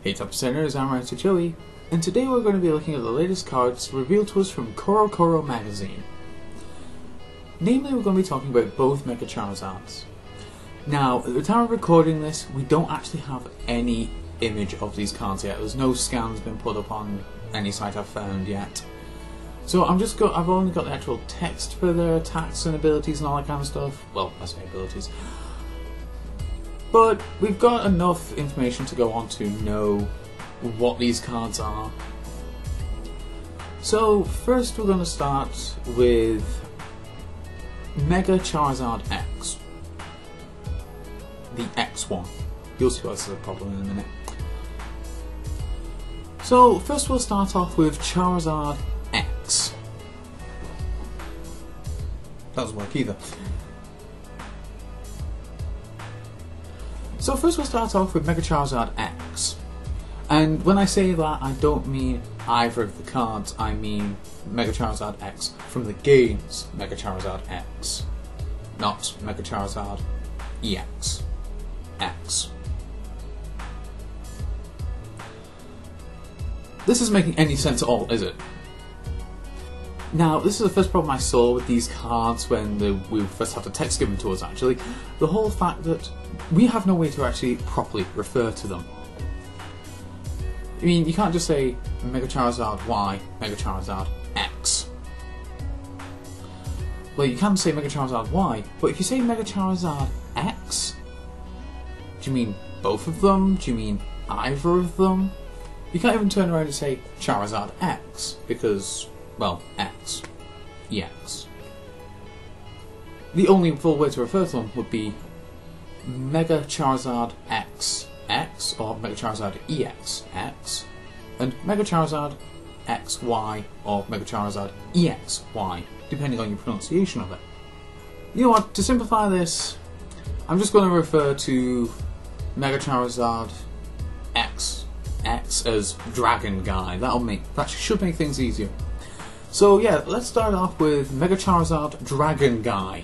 Hey top percenters, I'm Rancer Chili, and today we're going to be looking at the latest cards revealed to us from Koro magazine. Namely, we're going to be talking about both Mega Charizards. Now, at the time of recording this, we don't actually have any image of these cards yet. There's no scans been put up on any site I've found yet. So I've only got the actual text for their attacks and abilities and all that kind of stuff. Well, I say abilities. But we've got enough information to go on to know what these cards are. So first we're going to start with Mega Charizard X. The X one. You'll see why this is a problem in a minute. So first we'll start off with Charizard X. That doesn't work either. So first we'll start off with Mega Charizard X. And when I say that, I don't mean either of the cards, I mean Mega Charizard X from the game's Mega Charizard X. Not Mega Charizard EX. X. This isn't making any sense at all, is it? Now, this is the first problem I saw with these cards when we first had the text given to us, actually. The whole fact that we have no way to actually properly refer to them. I mean, you can't just say Mega Charizard Y, Mega Charizard X. Well, you can say Mega Charizard Y, but if you say Mega Charizard X, do you mean both of them? Do you mean either of them? You can't even turn around and say Charizard X, because, well, X. EX. The only full way to refer to them would be Mega Charizard X X, or Mega Charizard EX X, and Mega Charizard XY, or Mega Charizard EXY, depending on your pronunciation of it. You know what, to simplify this, I'm just going to refer to Mega Charizard X as Dragon Guy. That should make things easier. So yeah, let's start off with Mega Charizard Dragon Guy.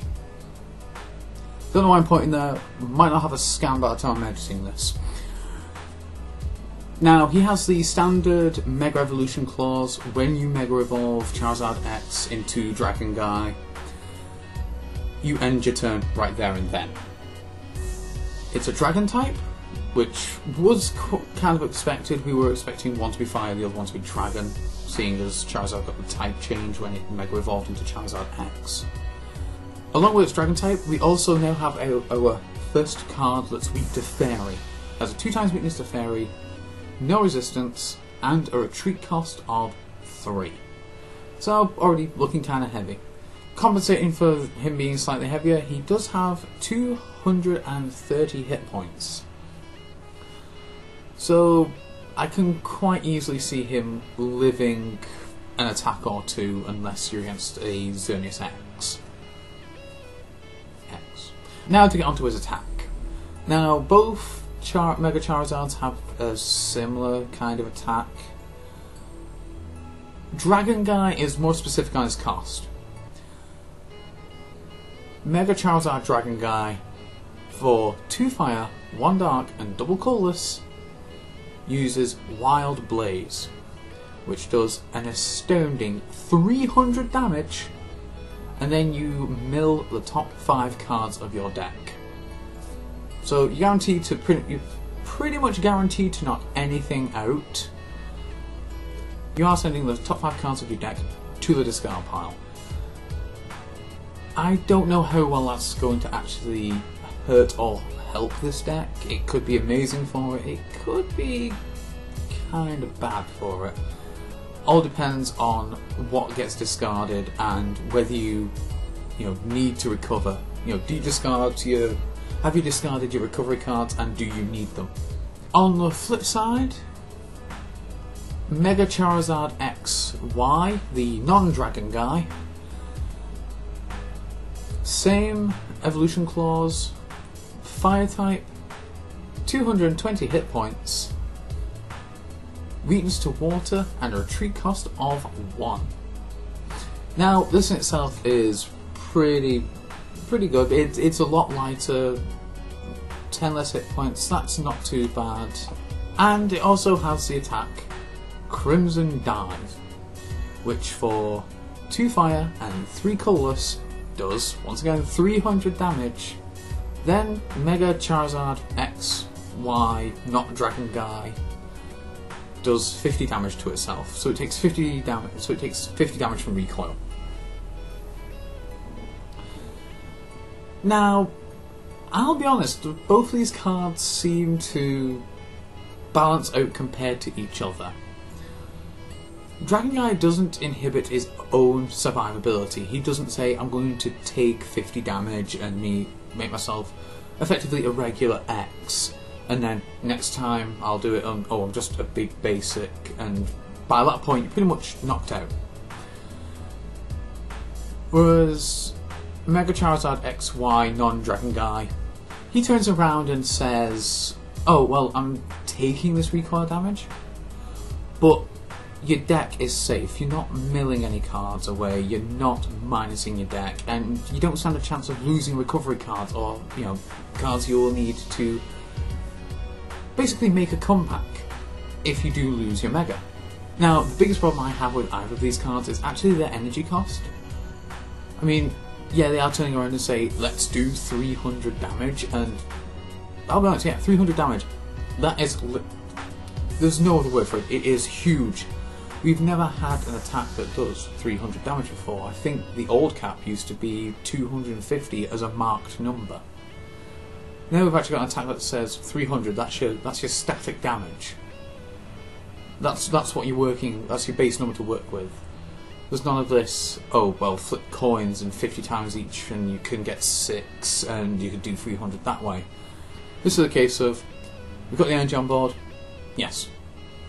Don't know why I'm pointing there, might not have a scan by the time I'm editing this. Now, he has the standard Mega Evolution clause. When you Mega Evolve Charizard X into Dragon Guy, you end your turn right there and then. It's a Dragon type, which was kind of expected. We were expecting one to be Fire, the other one to be Dragon, seeing as Charizard got the type change when it Mega Evolved into Charizard X. Along with its Dragon type, we also now have our first card that's weak to Fairy. It has a 2x weakness to Fairy, no resistance, and a retreat cost of 3. So already looking kind of heavy. Compensating for him being slightly heavier, he does have 230 hit points. So I can quite easily see him living an attack or two unless you're against a Xerneas X. Now to get onto his attack. Now both Mega Charizards have a similar kind of attack. Dragon Guy is more specific on his cost. Mega Charizard Dragon Guy, for 2 Fire, 1 Dark and double Colorless, uses Wild Blaze, which does an astounding 300 damage, and then you mill the top 5 cards of your deck. So you're pretty much guaranteed to knock anything out. You are sending the top 5 cards of your deck to the discard pile. I don't know how well that's going to actually hurt or help this deck. It could be amazing for it, it could be kind of bad for it. All depends on what gets discarded and whether you need to recover. Do you discard have you discarded your recovery cards and do you need them? On the flip side, Mega Charizard XY, the non-Dragon Guy, same evolution clause, Fire type, 220 hit points, weakness to water, and a retreat cost of 1. Now, this in itself is pretty good. It's a lot lighter, 10 less hit points, that's not too bad. And it also has the attack Crimson Dive, which for 2 fire and 3 colourless does, once again, 300 damage. Then Mega Charizard X, Y, not Dragon Guy, does 50 damage to itself. So it takes 50 damage. So it takes 50 damage from recoil. Now, I'll be honest, both of these cards seem to balance out compared to each other. Dragon Guy doesn't inhibit his own survivability. He doesn't say, I'm going to take 50 damage and make myself effectively a regular X, and then next time I'll do it on, oh, I'm just a big basic, and by that point you're pretty much knocked out. Whereas Mega Charizard XY non-Dragon Guy, he turns around and says, oh, well, I'm taking this recoil damage, but your deck is safe. You're not milling any cards away, you're not minusing your deck, and you don't stand a chance of losing recovery cards or, you know, cards you'll need to basically make a comeback if you do lose your Mega. Now, the biggest problem I have with either of these cards is actually their energy cost. I mean, yeah, they are turning around and say, let's do 300 damage, and I'll be honest, yeah, 300 damage, that is, there's no other word for it, it is huge. We've never had an attack that does 300 damage before. I think the old cap used to be 250 as a marked number. Now we've actually got an attack that says 300, that's your static damage. That's what you're working, that's your base number to work with. There's none of this, oh, well, flip coins and 50 times each and you can get 6 and you can do 300 that way. This is a case of, we've got the energy on board, yes,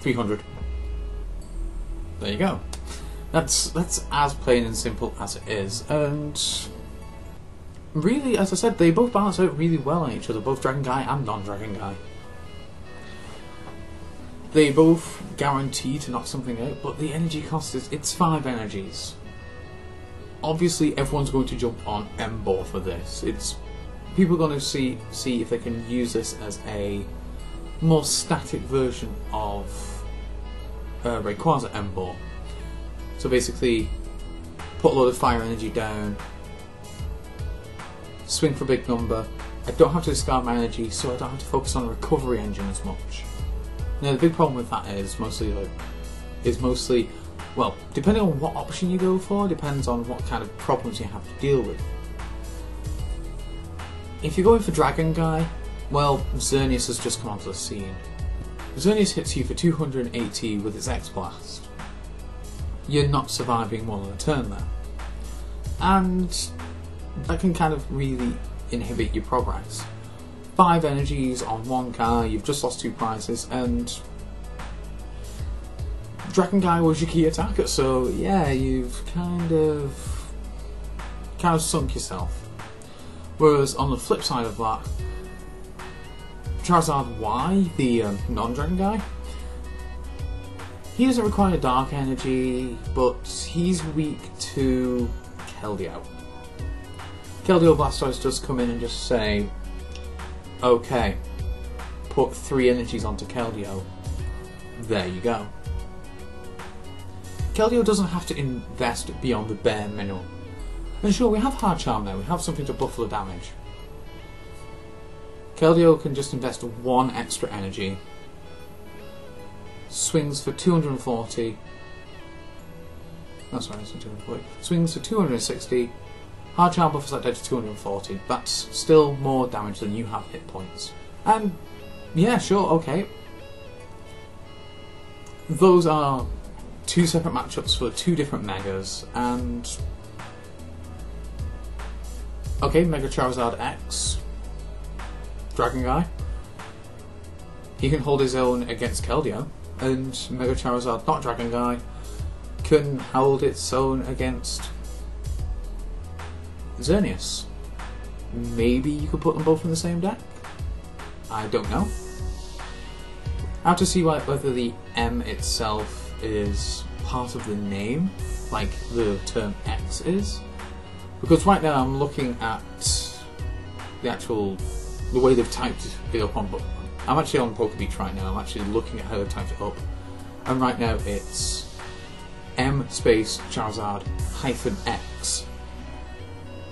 300. There you go. That's as plain and simple as it is, and really, as I said, they both balance out really well on each other, both Dragon Guy and non-Dragon Guy. They both guarantee to knock something out, but the energy cost is, it's 5 energies. Obviously everyone's going to jump on Emboar for this. It's people are going to see if they can use this as a more static version of Rayquaza Emboar. So basically, put a load of fire energy down, swing for a big number. I don't have to discard my energy, so I don't have to focus on the recovery engine as much. Now the big problem with that is mostly, well, depending on what option you go for, depends on what kind of problems you have to deal with. If you're going for Dragon Guy, well, Xerneas has just come onto the scene. Xerneas hits you for 280 with its X-Blast. You're not surviving more than a turn there. And that can kind of really inhibit your progress. 5 energies on one guy, you've just lost 2 prizes, and Dragon Guy was your key attacker, so yeah, you've kind of sunk yourself. Whereas on the flip side of that, Charizard Y, the non-Dragon Guy, he doesn't require Dark Energy, but he's weak to Keldeo. Keldeo Blastoise does come in and just say, okay, put 3 energies onto Keldeo. There you go. Keldeo doesn't have to invest beyond the bare minimum. And sure, we have Hard Charm now, we have something to buff the damage. Keldeo can just invest 1 extra energy, swings for 240, no sorry, it's not 240, swings for 260, Hard Charm buffers that down to 240, that's still more damage than you have hit points. And yeah, sure, okay. Those are 2 separate matchups for 2 different Megas, and okay, Mega Charizard X, Dragon Guy, he can hold his own against Keldeo, and Mega Charizard not Dragon Guy can hold its own against Xerneas. Maybe you could put them both in the same deck? I don't know. I have to see whether the M itself is part of the name, like the term X is. Because right now I'm looking at the way they've typed it up on I'm actually on Pokebeach right now. I'm actually looking at how they typed it up, and right now it's M space Charizard -X.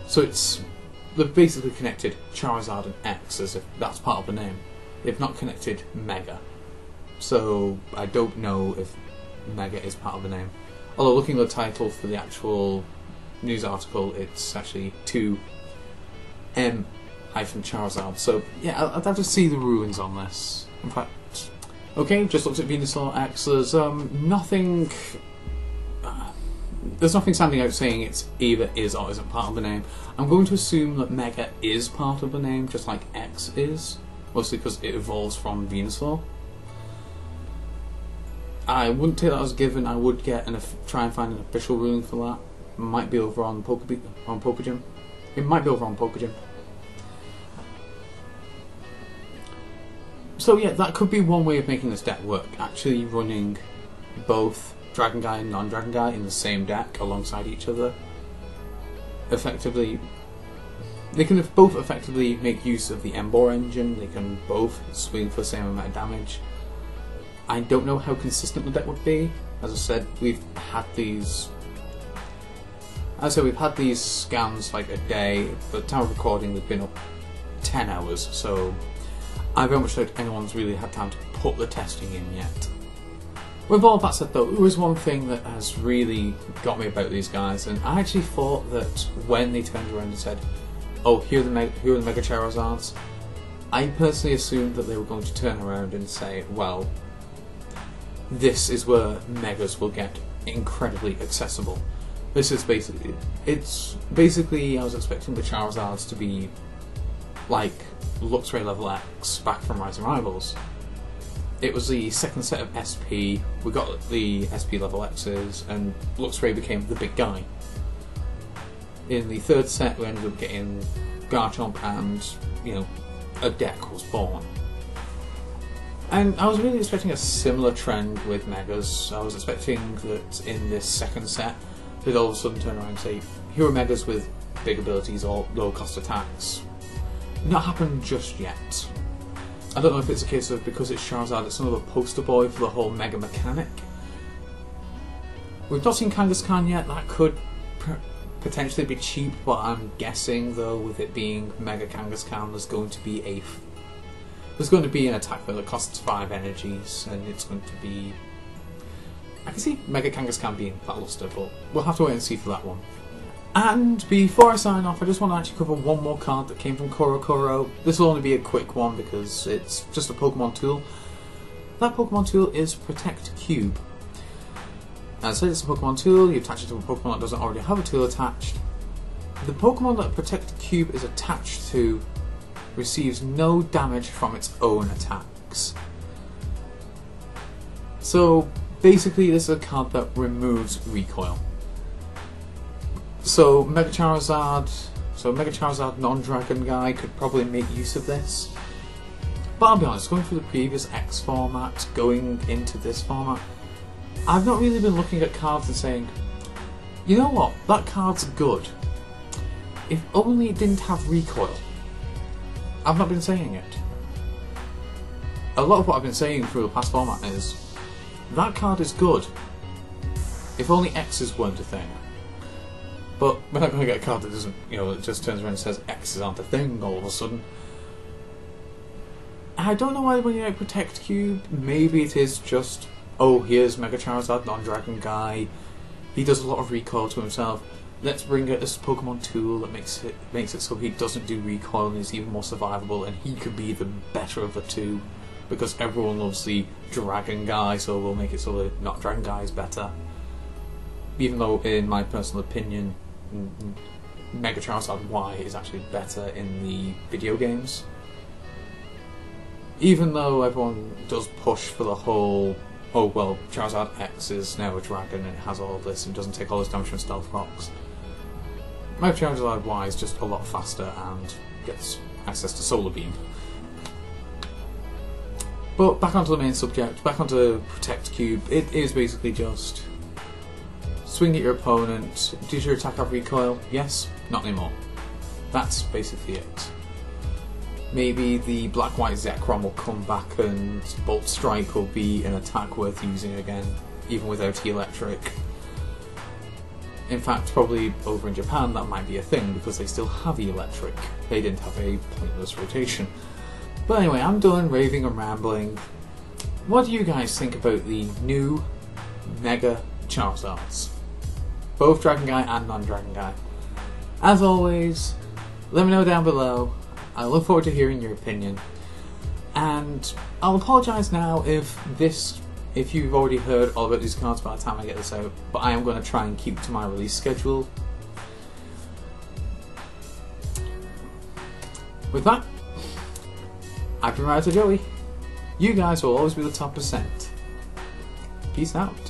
So they've basically connected Charizard and X as if that's part of the name. They've not connected Mega. So I don't know if Mega is part of the name. Although looking at the title for the actual news article, it's actually 2M-Charizard. So yeah, I'd have to see the ruins on this. In fact, okay, just looked at Venusaur X. There's nothing. There's nothing standing out saying it's either is or isn't part of the name. I'm going to assume that Mega is part of the name, just like X is, mostly because it evolves from Venusaur. I wouldn't take that as a given. I would try and find an official ruling for that. Might be over on Pokegym. It might be over on Pokegym. So yeah, that could be one way of making this deck work. Actually running both Dragon Guy and non-Dragon Guy in the same deck alongside each other. Effectively, they can both effectively make use of the Emboar engine. They can both swing for the same amount of damage. I don't know how consistent the deck would be. As I said, we've had these scans like a day. By the time of recording, they've been up 10 hours. So I very much doubt anyone's really had time to put the testing in yet. With all that said though, there was one thing that has really got me about these guys, and I actually thought that when they turned around and said, oh, here are the Mega Charizards, I personally assumed that they were going to turn around and say, well, this is where Megas will get incredibly accessible. It's basically, I was expecting the Charizards to be like Luxray level X back from Rising Rivals. It was the second set of SP, we got the SP level X's, and Luxray became the big guy. In the third set we ended up getting Garchomp and, you know, a deck was born. And I was really expecting a similar trend with Megas. I was expecting that in this second set they'd all of a sudden turn around and say, here are Megas with big abilities or low cost attacks. Not happened just yet. I don't know if it's a case of because it's Charizard, it's another poster boy for the whole Mega mechanic. We've not seen Kangaskhan yet. That could potentially be cheap, but I'm guessing though, with it being Mega Kangaskhan, there's going to be an attack that costs 5 energies, and it's going to be. I can see Mega Kangaskhan being lackluster, but we'll have to wait and see for that one. And before I sign off, I just want to actually cover one more card that came from Korokoro. This will only be a quick one because it's just a Pokemon tool. That Pokemon tool is Protect Cube. As I said, it's a Pokemon tool. You attach it to a Pokemon that doesn't already have a tool attached. The Pokemon that Protect Cube is attached to receives no damage from its own attacks. So basically, this is a card that removes recoil. So Mega Charizard non-Dragon Guy could probably make use of this. But I'll be honest, going through the previous X format, going into this format, I've not really been looking at cards and saying, you know what, that card's good. If only it didn't have recoil. I've not been saying it. A lot of what I've been saying through the past format is, that card is good. If only X's weren't a thing. But we're not going to get a card that doesn't, you know, it just turns around and says X's aren't a thing all of a sudden. I don't know why they're bringing out Protect Cube. Maybe it is just, oh, here's Mega Charizard, non-Dragon Guy. He does a lot of recoil to himself. Let's bring out this Pokemon tool that makes it so he doesn't do recoil and is even more survivable, and he could be the better of the two. Because everyone loves the Dragon Guy, so we'll make it so that not Dragon Guy is better. Even though, in my personal opinion, Mega Charizard Y is actually better in the video games. Even though everyone does push for the whole, oh well, Charizard X is now a dragon and it has all this and doesn't take all this damage from Stealth Rocks. Mega Charizard Y is just a lot faster and gets access to Solar Beam. But back onto the main subject, back onto Protect Cube, it is basically just swing at your opponent. Does your attack have recoil? Yes? Not anymore. That's basically it. Maybe the Black-White Zekrom will come back and Bolt Strike will be an attack worth using again, even without electric. In fact, probably over in Japan that might be a thing, because they still have electric. They didn't have a pointless rotation. But anyway, I'm done raving and rambling. What do you guys think about the new Mega Charizards? Both Dragon Guy and non-Dragon Guy. As always, let me know down below. I look forward to hearing your opinion. And I'll apologise now if you've already heard all about these cards by the time I get this out, but I am going to try and keep to my release schedule. With that, I've been Rider Joey. You guys will always be the top percent. Peace out.